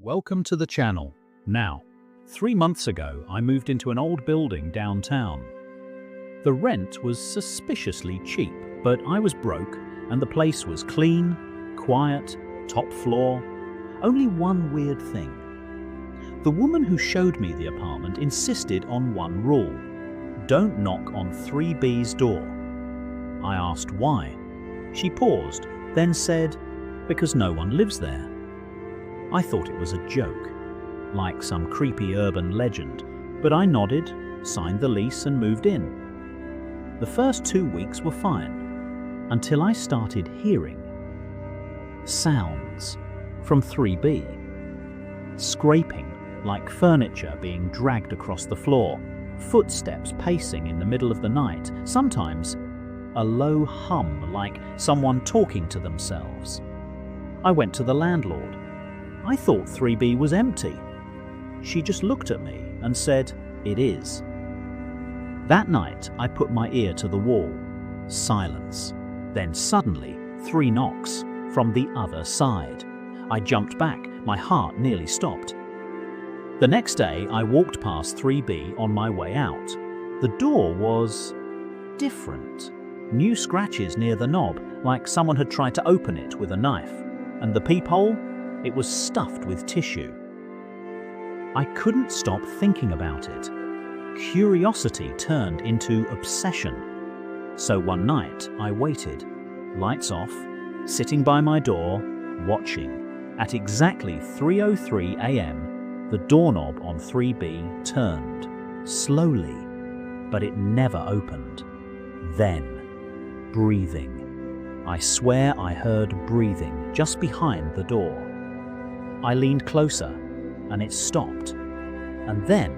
Welcome to the channel. Now, 3 months ago, I moved into an old building downtown. The rent was suspiciously cheap, but I was broke and the place was clean, quiet, top floor. Only one weird thing. The woman who showed me the apartment insisted on one rule: don't knock on 3B's door. I asked why. She paused, then said, because no one lives there. I thought it was a joke, like some creepy urban legend, but I nodded, signed the lease and moved in. The first 2 weeks were fine, until I started hearing sounds from 3B. Scraping, like furniture being dragged across the floor, footsteps pacing in the middle of the night, sometimes a low hum like someone talking to themselves. I went to the landlord. I thought 3B was empty. She just looked at me and said, "It is." That night, I put my ear to the wall. Silence. Then suddenly, 3 knocks from the other side. I jumped back. My heart nearly stopped. The next day, I walked past 3B on my way out. The door was different. New scratches near the knob, like someone had tried to open it with a knife. And the peephole? It was stuffed with tissue. I couldn't stop thinking about it. Curiosity turned into obsession. So one night, I waited, lights off, sitting by my door, watching. At exactly 3:03 a.m., the doorknob on 3B turned, slowly, but it never opened. Then, breathing. I swear I heard breathing just behind the door. I leaned closer, and it stopped. And then,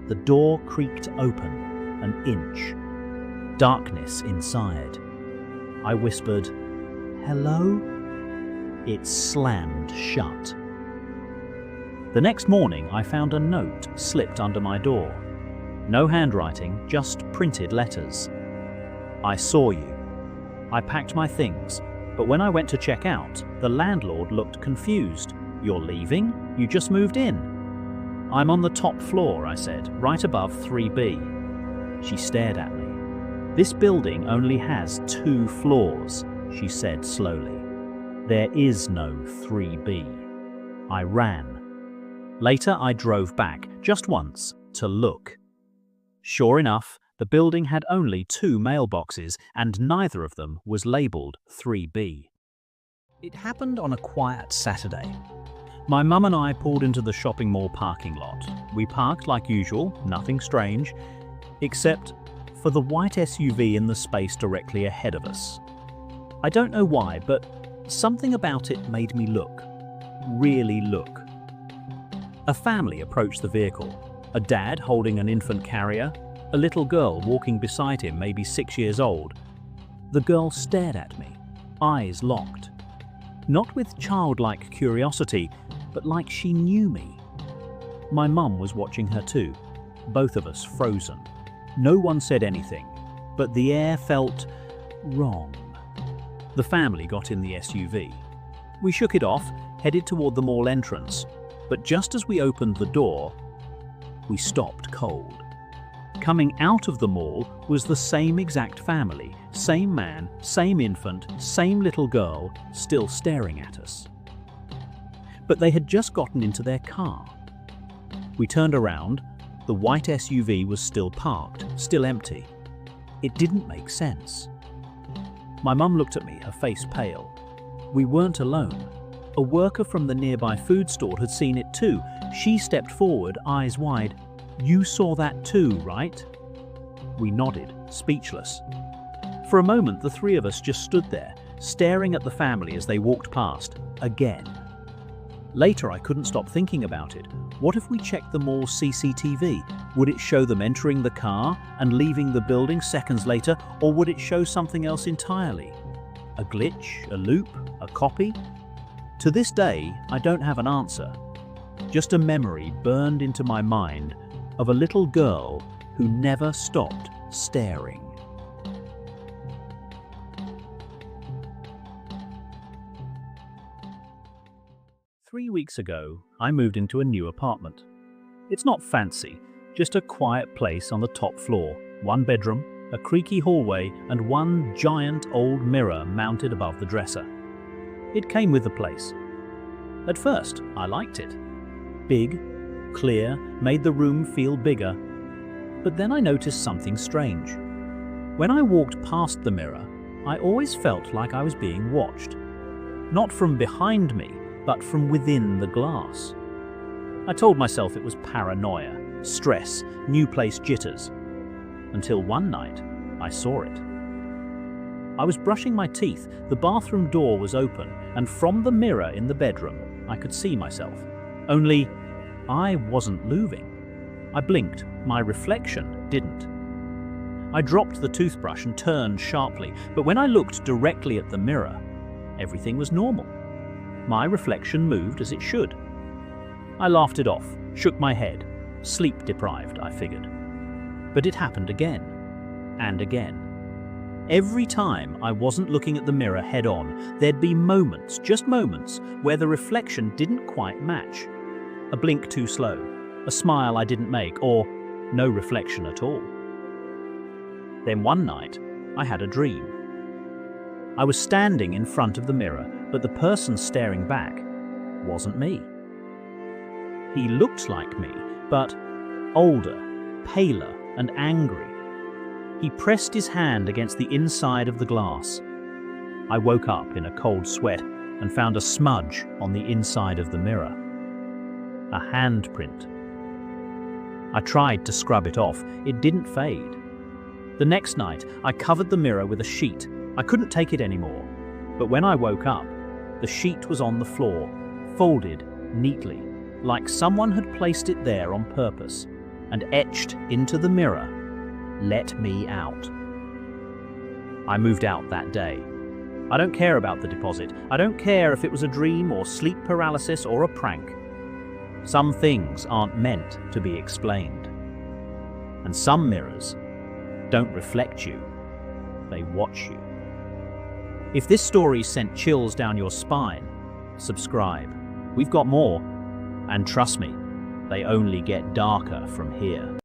the door creaked open an inch. Darkness inside. I whispered, "Hello?" It slammed shut. The next morning, I found a note slipped under my door. No handwriting, just printed letters. I saw you. I packed my things, but when I went to check out, the landlord looked confused. "You're leaving? You just moved in." "I'm on the top floor," I said, "right above 3B. She stared at me. "This building only has 2 floors, she said slowly. "There is no 3B. I ran. Later, I drove back, just once, to look. Sure enough, the building had only 2 mailboxes, and neither of them was labelled 3B. It happened on a quiet Saturday. My mum and I pulled into the shopping mall parking lot. We parked like usual, nothing strange, except for the white SUV in the space directly ahead of us. I don't know why, but something about it made me look. Really look. A family approached the vehicle. A dad holding an infant carrier, a little girl walking beside him, maybe 6 years old. The girl stared at me, eyes locked. Not with childlike curiosity, but like she knew me. My mum was watching her too, both of us frozen. No one said anything, but the air felt wrong. The family got in the SUV. We shook it off, headed toward the mall entrance, but just as we opened the door, we stopped cold. Coming out of the mall was the same exact family, same man, same infant, same little girl, still staring at us. But they had just gotten into their car. We turned around. The white SUV was still parked, still empty. It didn't make sense. My mum looked at me, her face pale. We weren't alone. A worker from the nearby food store had seen it too. She stepped forward, eyes wide. "You saw that too, right?" We nodded, speechless. For a moment, the 3 of us just stood there, staring at the family as they walked past, again. Later, I couldn't stop thinking about it. What if we checked the mall's CCTV? Would it show them entering the car and leaving the building seconds later, or would it show something else entirely? A glitch, a loop, a copy? To this day, I don't have an answer. Just a memory burned into my mind of a little girl who never stopped staring. "3 weeks ago, I moved into a new apartment. It's not fancy, just a quiet place on the top floor, one bedroom, a creaky hallway, and one giant old mirror mounted above the dresser. It came with the place. At first, I liked it. Big, clear, made the room feel bigger. But then I noticed something strange. When I walked past the mirror, I always felt like I was being watched. Not from behind me, but from within the glass. I told myself it was paranoia, stress, new place jitters. Until one night, I saw it. I was brushing my teeth, the bathroom door was open, and from the mirror in the bedroom, I could see myself. Only, I wasn't moving. I blinked, my reflection didn't. I dropped the toothbrush and turned sharply, but when I looked directly at the mirror, everything was normal. My reflection moved as it should. I laughed it off, shook my head. Sleep deprived, I figured. But it happened again, and again. Every time I wasn't looking at the mirror head-on, there'd be moments, just moments, where the reflection didn't quite match. A blink too slow, a smile I didn't make, or no reflection at all. Then one night, I had a dream. I was standing in front of the mirror, but the person staring back wasn't me. He looked like me, but older, paler, and angry. He pressed his hand against the inside of the glass. I woke up in a cold sweat and found a smudge on the inside of the mirror. A handprint. I tried to scrub it off. It didn't fade. The next night, I covered the mirror with a sheet. I couldn't take it anymore. But when I woke up, the sheet was on the floor, folded neatly, like someone had placed it there on purpose, and etched into the mirror, "Let me out." I moved out that day. I don't care about the deposit. I don't care if it was a dream or sleep paralysis or a prank. Some things aren't meant to be explained. And some mirrors don't reflect you, they watch you. If this story sent chills down your spine, subscribe. We've got more. And trust me, they only get darker from here.